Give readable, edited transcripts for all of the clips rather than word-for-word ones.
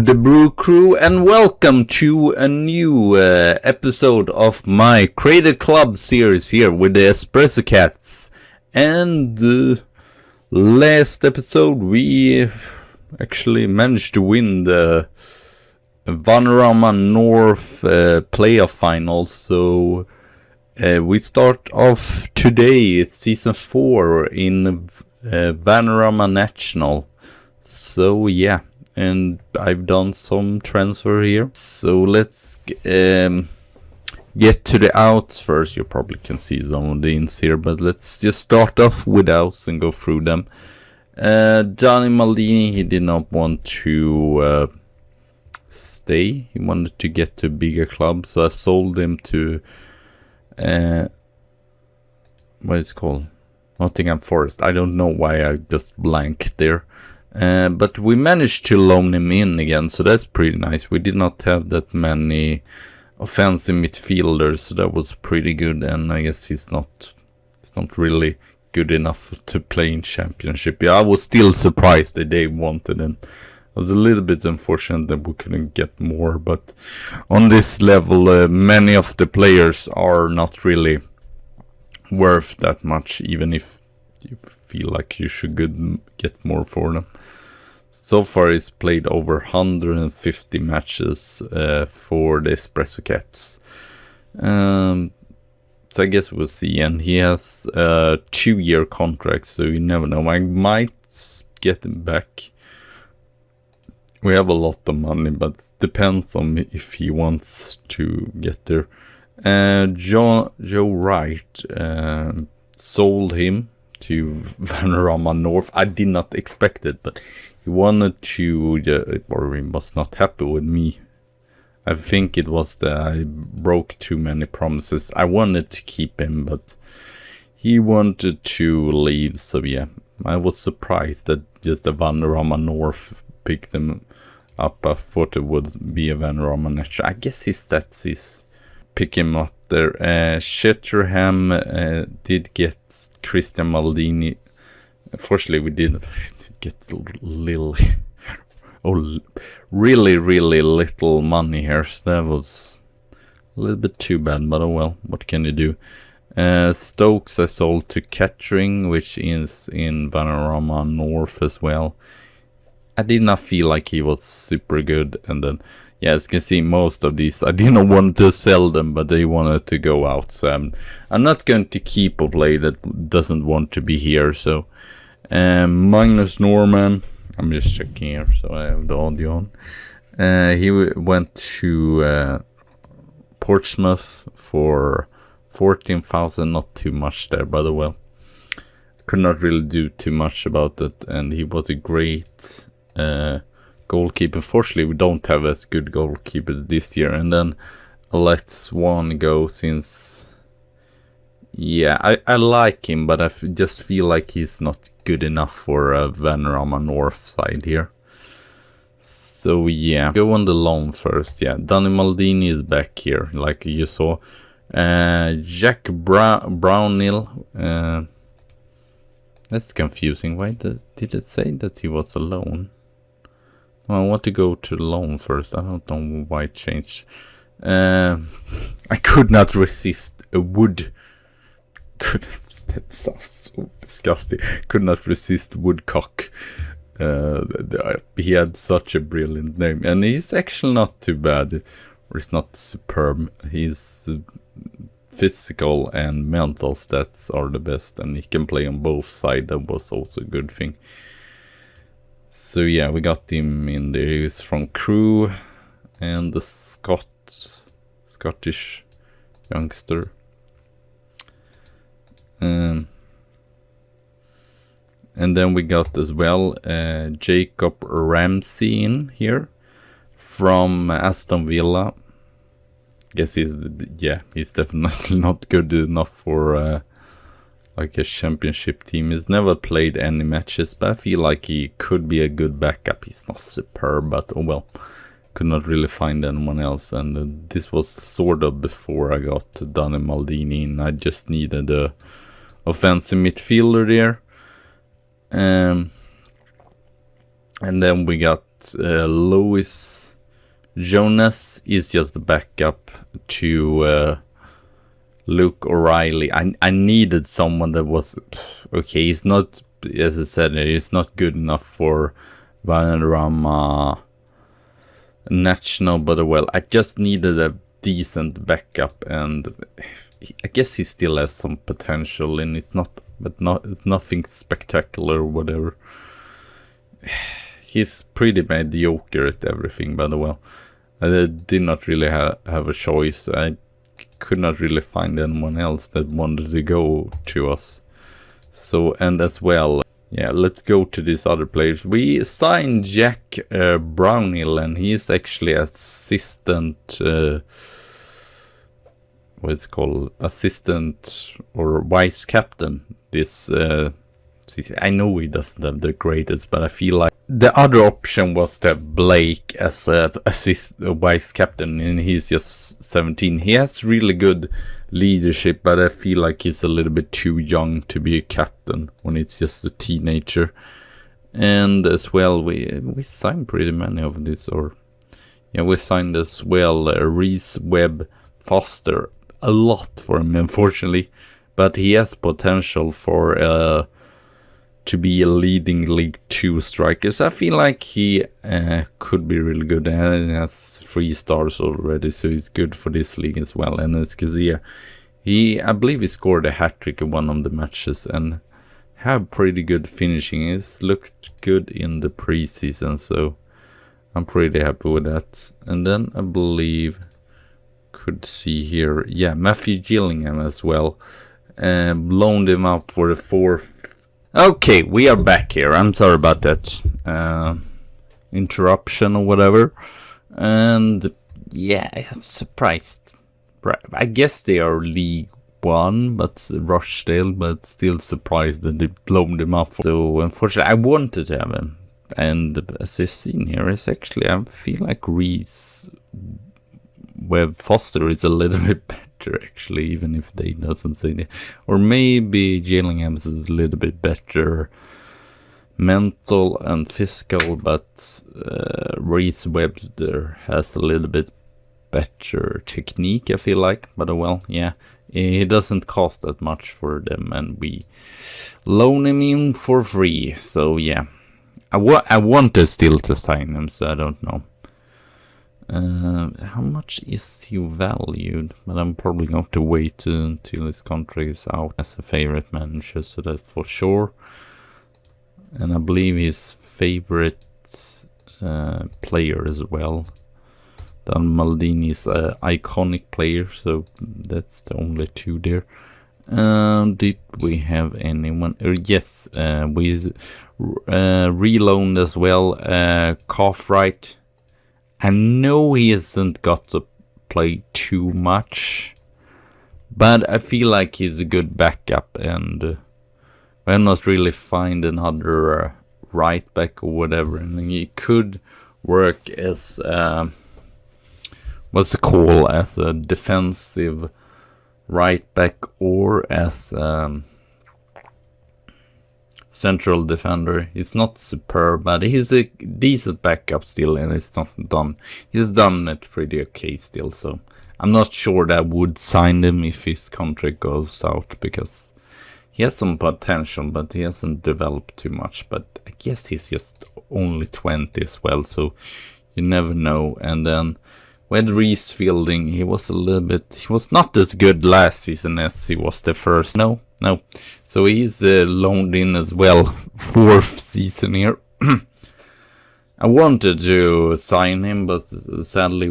the Brew Crew, and welcome to a new episode of my Creative Club series here with the EspressoCats. And last episode we actually managed to win the Vanarama North playoff final. So we start off today. It's season 4 in Vanarama National. So yeah. And I've done some transfer here. So let's get to the outs first. You probably can see some of the ins here, but let's just start off with outs and go through them. Maldini, he did not want to stay. He wanted to get to a bigger club, so I sold him to what is it called? Nottingham Forest. I don't know why I just blanked there. But we managed to loan him in again, so that's pretty nice. We did not have that many offensive midfielders, so that was pretty good. And I guess he's not really good enough to play in championship. Yeah, I was still surprised that they wanted him. It was a little bit unfortunate that we couldn't get more, but on this level, many of the players are not really worth that much, even if you feel like you should get more for them. So far he's played over 150 matches for the EspressoCats. So I guess we'll see. And he has a 2-year contract, so you never know. I might get him back. We have a lot of money, but it depends on if he wants to get there. Joe Wright, sold him to Vanarama North. I did not expect it, but he wanted to, or he was not happy with me. I think it was that I broke too many promises. I wanted to keep him, but he wanted to leave. So yeah, I was surprised that just the Vanarama North picked him up. I thought it would be a Vanarama National. I guess his stats is pick him up there. Shetterham did get Christian Maldini. Unfortunately, we did get really little money here, so that was a little bit too bad, but oh well, what can you do? Stokes I sold to Kettering, which is in Vanarama North as well. I did not feel like he was super good, and then yeah, as you can see, most of these I didn't want to sell them, but they wanted to go out, so I'm not going to keep a player that doesn't want to be here. So Magnus Norman, I'm just checking here so I have the audio on. He went to Portsmouth for 14,000, not too much there, but well, could not really do too much about it, and he was a great goalkeeper. Unfortunately, we don't have as good goalkeeper this year. And then let's one go, since yeah, I like him, but I just feel like he's not good enough for a Vanarama North side here. So yeah, go on the loan first. Yeah, Maldini is back here, like you saw. Jack Brownhill, that's confusing. Why did it say that he was alone? I want to go to loan first. I don't know why it changed. I could not resist a wood. That sounds so disgusting. Could not resist Woodcock. He had such a brilliant name, and he's actually not too bad. Or he's not superb. His physical and mental stats are the best, and he can play on both sides. That was also a good thing. So yeah, we got him in there. He's from Crew, and the Scottish youngster. And then we got as well Jacob Ramsey in here from Aston Villa. Guess he's definitely not good enough for like a championship team. He's never played any matches, but I feel like he could be a good backup. He's not superb, but oh well, could not really find anyone else. And this was sort of before I got Maldini in. I just needed a offensive midfielder there. And then we got Louis Jonas is just the backup to Luke O'Reilly. I needed someone that was okay. He's not, as I said, he's not good enough for Vanarama National, but well, I just needed a decent backup, and I guess he still has some potential, and it's nothing spectacular or whatever. He's pretty mediocre at everything, but well, I did not really have a choice. I could not really find anyone else that wanted to go to us. So, and as well, yeah, let's go to these other players. We signed Jack Brownhill, and he's actually assistant, what's called, assistant or vice captain. This, I know he doesn't have the greatest, but I feel like the other option was to have Blake as a vice captain, and he's just 17. He has really good leadership, but I feel like he's a little bit too young to be a captain when it's just a teenager. And as well, we signed pretty many of these, or yeah, we signed as well Reese Webb Foster. A lot for him, unfortunately, but he has potential for to be a leading League 2 striker. So I feel like he could be really good, and he has 3 stars already, so he's good for this league as well. And it's because I believe he scored a hat-trick in one of the matches and have pretty good finishing. He's looked good in the preseason, so I'm pretty happy with that. And then I believe, could see here, yeah, Matthew Gillingham as well. Loaned him out for the 4th. Okay, we are back here. I'm sorry about that interruption or whatever. And yeah, I'm surprised. I guess they are League 1, but Rochdale, but still surprised that they blown them up. So unfortunately, I wanted to have him. And as you've seen here, it's actually, I feel like Reese Webb Foster is a little bit better, actually, even if they doesn't say that. Or maybe Gillingham's is a little bit better mental and physical, but Reese Webb there has a little bit better technique, I feel like. But well, yeah, he doesn't cost that much for them, and we loan him in for free. So yeah, I wanted still to sign him, so I don't know. How much is he valued? But I'm probably going to wait until his contract is out as a favorite manager, so that's for sure. And I believe his favorite player as well. Then Maldini is an iconic player, so that's the only 2 there. Did we have anyone? Yes, we reloaned as well. Cartwright. I know he hasn't got to play too much, but I feel like he's a good backup, and we're not really find another right back or whatever, and he could work as what's it called, as a defensive right back or as central defender. It's not superb, but he's a decent backup still, and it's not done. He's done it pretty okay still, so I'm not sure that I would sign him if his contract goes out, because he has some potential, but he hasn't developed too much. But I guess he's just only 20 as well, so you never know. And then with Reese Fielding, he was not as good last season as he was the first. No. So he's loaned in as well, 4th season here. I wanted to sign him, but sadly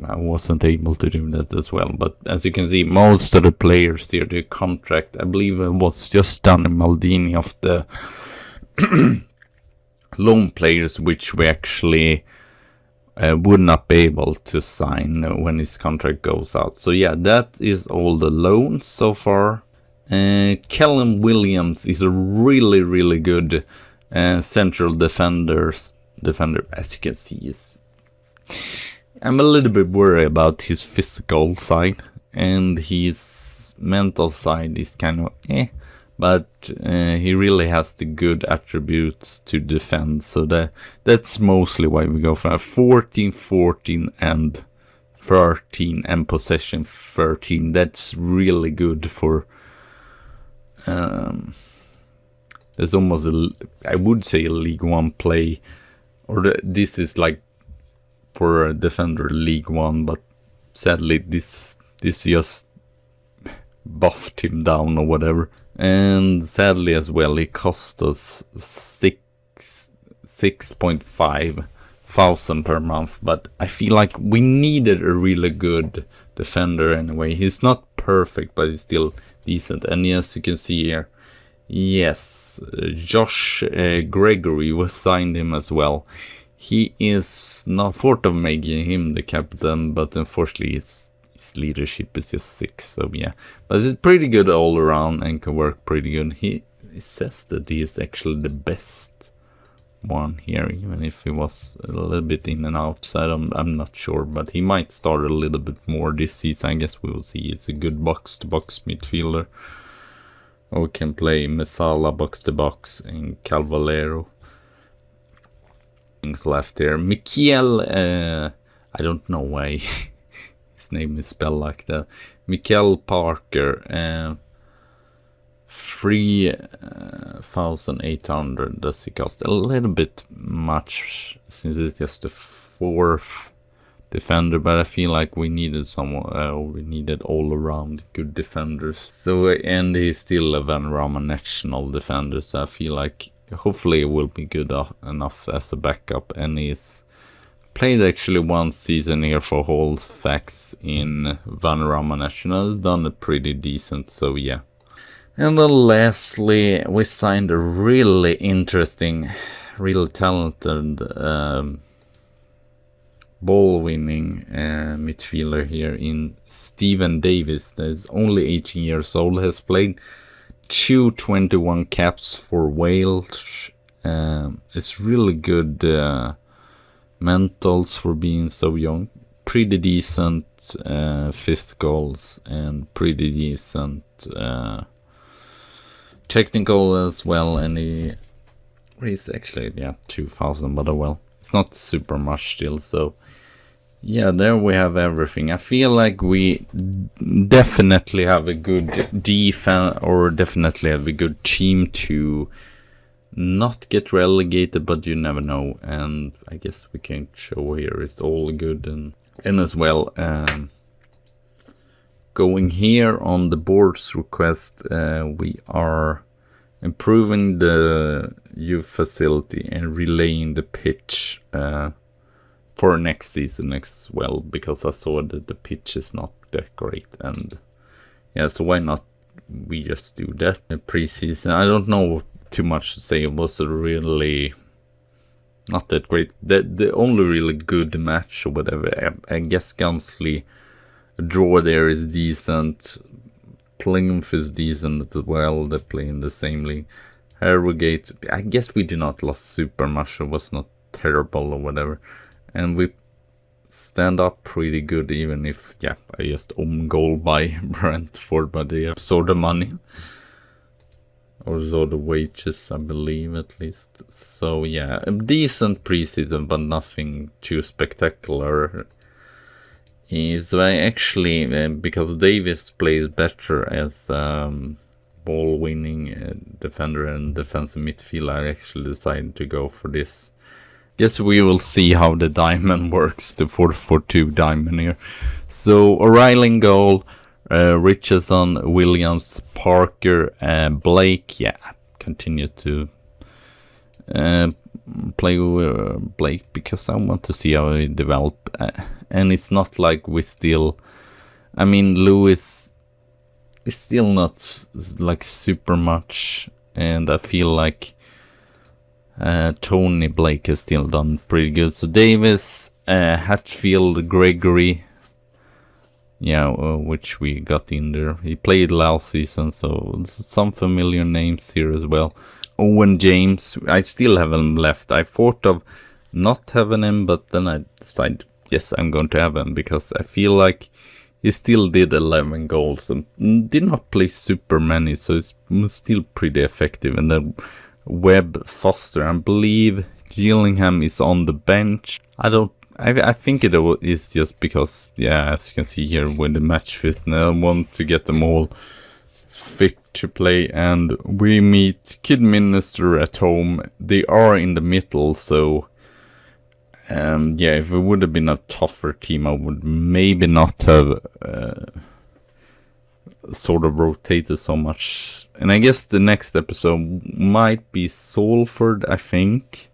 I wasn't able to do that as well. But as you can see, most of the players here, their contract, I believe it was just done in Maldini of the loan players, which we actually would not be able to sign when his contract goes out. So yeah, that is all the loans so far. Callum Williams is a really, really good central defender. As you can see, I'm a little bit worried about his physical side, and his mental side is kind of but he really has the good attributes to defend. So that's mostly why we go for 14, 14, and 13, and possession 13. That's really good for. There's almost I would say a League One play, or this is like for a defender League One, but sadly this just buffed him down or whatever. And sadly as well, he cost us 6.5 thousand per month. But I feel like we needed a really good defender anyway. He's not perfect, but he's still decent. And yes, you can see here, yes, Josh Gregory was signed him as well. He is not thought of making him the captain, but unfortunately his leadership is just 6. So yeah, but it's pretty good all around and can work pretty good. He says that he is actually the best one here, even if he was a little bit in and out. So I'm not sure, but he might start a little bit more this season. I guess we will see. It's a good box-to-box midfielder. Or we can play Mesala box-to-box and Calvalero. Things left here. Mikel, I don't know why his name is spelled like that. Mikel Parker, 3,800 does he cost. A little bit much since it's just the 4th defender, but I feel like we needed someone. We needed all around good defenders. So and he's still a Vanarama national defender, so I feel like hopefully it will be good enough as a backup. And he's played actually one season here for Halifax in Vanarama National, done it pretty decent. So yeah. And then lastly, we signed a really interesting, really talented ball-winning midfielder here in Stephen Davis. That is only 18 years old, has played 221 caps for Wales. It's really good mentals for being so young. Pretty decent physicals and pretty decent technical as well. And he's actually 2,000, but oh well, it's not super much still. So yeah, there we have everything. I feel like we definitely have a good defense, or definitely have a good team to not get relegated, but you never know. And I guess we can show here it's all good. And as well, going here on the board's request, we are improving the youth facility and relaying the pitch for next season as well, because I saw that the pitch is not that great. And yeah, so why not we just do that in pre-season. I don't know too much to say. It was really not that great. The only really good match or whatever, I guess Guiseley, a draw there is decent. Plymouth is decent as well. They play in the same league. Harrogate, I guess we did not lost super much. It was not terrible or whatever. And we stand up pretty good, even if, I just own goal by Brentford, but they absorb the money. Or so the wages, I believe, at least. So yeah, a decent preseason, but nothing too spectacular. So I actually, because Davis plays better as ball-winning defender and defensive midfielder, I actually decided to go for this. Guess we will see how the diamond works, the 4-4-2 diamond here. So O'Reilly in goal, Richardson, Williams, Parker, Blake. Yeah, continue to play with Blake because I want to see how he develop. And it's not like we still, I mean, Lewis is still not like super much, and I feel like Tony Blake has still done pretty good. So Davis, Hatfield, Gregory, which we got in there. He played last season, so some familiar names here as well. Owen James, I still have him left. I thought of not having him, but then I decided, yes, I'm going to have him, because I feel like he still did 11 goals and did not play super many, so it's still pretty effective. And then Webb, Foster, I believe Gillingham is on the bench. I think it is just because, yeah, as you can see here with the match fit, I want to get them all fit to play. And we meet Kidminster at home. They are in the middle, so yeah, if it would have been a tougher team, I would maybe not have sort of rotated so much. And I guess the next episode might be Salford, I think,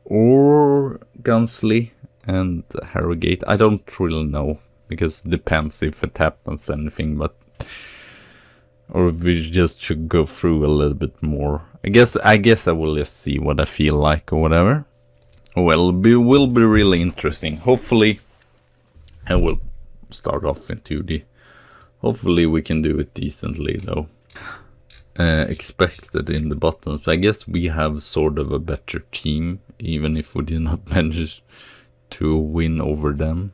or Guiseley and Harrogate. I don't really know, because it depends if it happens anything, but or if we just should go through a little bit more. I guess I will just see what I feel like or whatever. Well, it will be really interesting. Hopefully, I will start off in 2D. Hopefully we can do it decently though. Expected in the buttons. I guess we have sort of a better team, even if we did not manage to win over them.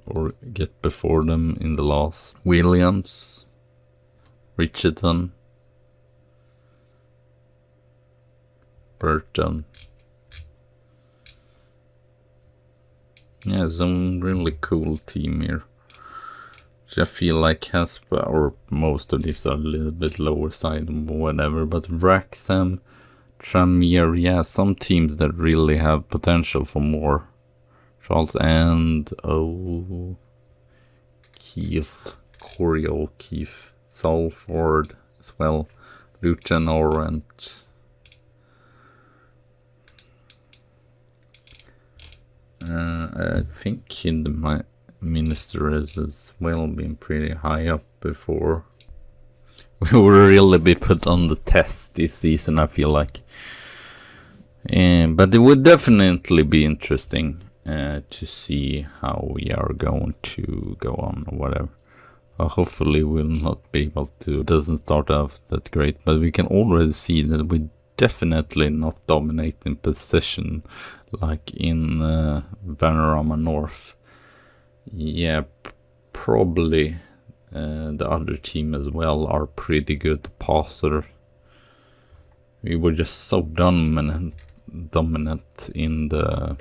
Or get before them in the last. Williams, Richardson, Burton. Yeah, some really cool team here. Which I feel like has, or most of these are a little bit lower side or whatever, but Wrexham, Tranmere, yeah, some teams that really have potential for more. Charles and Keith, Corey O'Keefe, Salford as well, Luton Orient. I think in the Minister has as well been pretty high up before. We will really be put on the test this season, I feel like. But it would definitely be interesting to see how we are going to go on or whatever. Hopefully we'll not be able to. It doesn't start off that great, but we can already see that we definitely not dominate in possession like in Vanarama North. Yeah, probably the other team as well are pretty good passer. We were just so dominant in the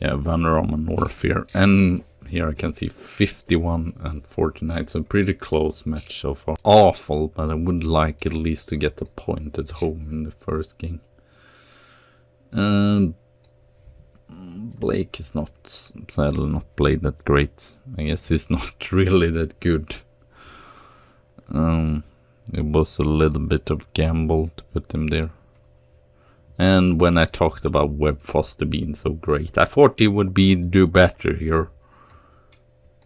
Vanarama North here. And here I can see 51 and 49, so pretty close match so far. Awful, but I would like at least to get a point at home in the first game. Blake is sadly not played that great. I guess he's not really that good. It was a little bit of gamble to put him there. And when I talked about Webb Foster being so great, I thought he would do better here.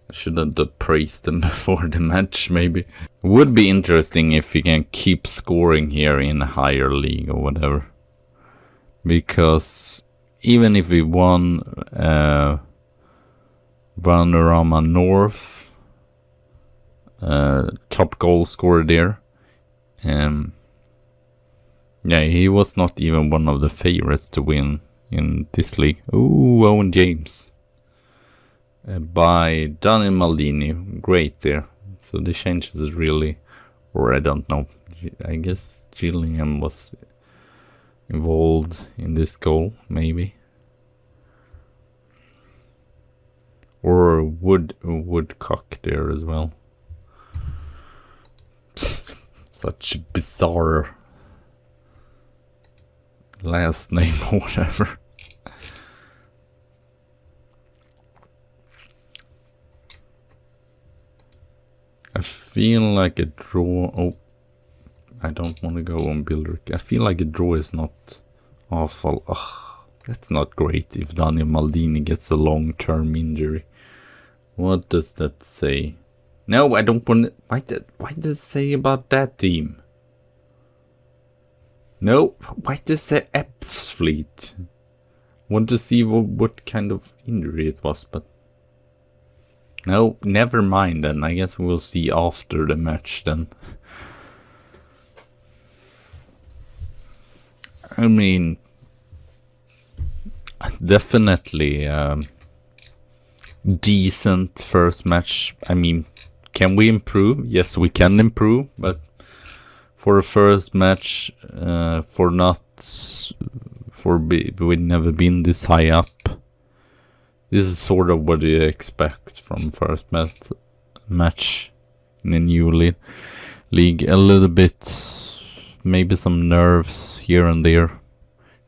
I shouldn't have praised him before the match, maybe. It would be interesting if he can keep scoring here in a higher league or whatever. Because even if we won Vanarama North, top goal scorer there, yeah, he was not even one of the favorites to win in this league. Ooh, Owen James. By Daniel Maldini. Great there. So the changes is really, or I don't know. I guess Gillingham was involved in this goal, maybe. Or Woodcock there as well. Such a bizarre last name or whatever. I feel like a draw. Oh, I don't want to go on Bildrick. I feel like a draw is not awful. Ugh, that's not great if Daniel Maldini gets a long-term injury. What does that say? No, I don't want it. Why does it say about that team? No, why does it say Epps Fleet? Want to see what kind of injury it was, but no, never mind then. I guess we'll see after the match then. I mean, definitely decent first match. I mean, can we improve? Yes, we can improve, but for a first match, we've never been this high up. This is sort of what you expect from first match in a new league. A little bit, maybe some nerves here and there.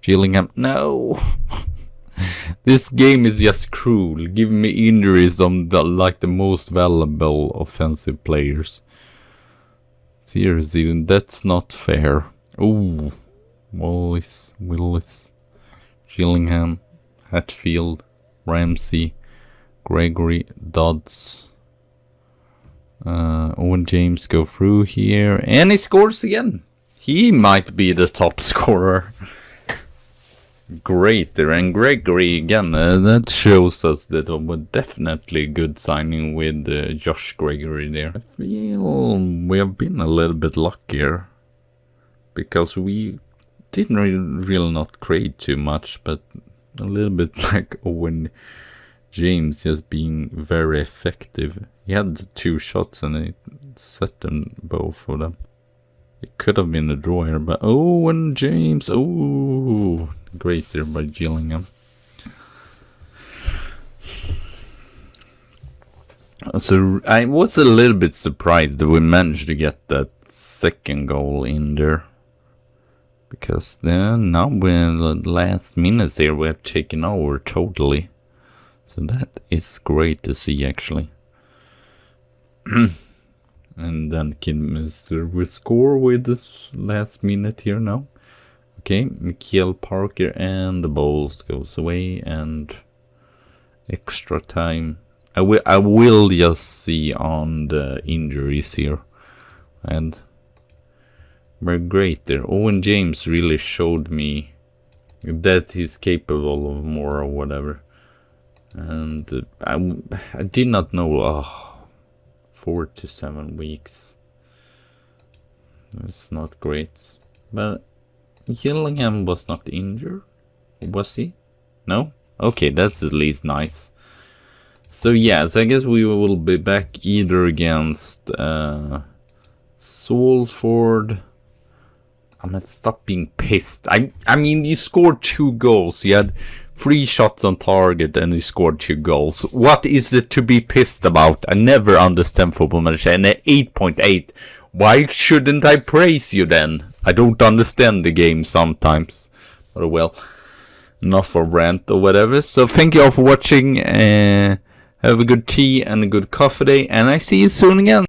Gillingham, no. This game is just cruel. Give me injuries on the most valuable offensive players. Seriously, that's not fair. Ooh, Willis, Gillingham, Hatfield, Ramsey, Gregory, Dodds, Owen James go through here, and he scores again. He might be the top scorer. Great there, and Gregory again. That shows us that it was definitely a good signing with Josh Gregory there. I feel we have been a little bit luckier because we didn't really not create too much, but a little bit like Owen James just being very effective. He had 2 shots and he set them both of them. It could have been a draw here, but Owen James, oh, great there by Gillingham. So I was a little bit surprised that we managed to get that second goal in there. Because then now in the last minutes here we have taken over totally. So that is great to see actually. And then Kidminster will score with this last minute here now. Okay, Michael Parker and the ball goes away and extra time. I will just see on the injuries here. And we're great there. Owen James really showed me that he's capable of more or whatever. And I did not know 4 to 7 weeks. That's not great. But Gillingham was not injured, was he? No? Okay, that's at least nice. So yeah, so I guess we will be back either against Salford. I'm not stop being pissed. I mean, you scored 2 goals. You had 3 shots on target and you scored 2 goals. What is it to be pissed about? I never understand Football Manager. And at 8.8, why shouldn't I praise you then? I don't understand the game sometimes. But well, enough of rant or whatever. So thank you all for watching. Have a good tea and a good coffee day. And I see you soon again.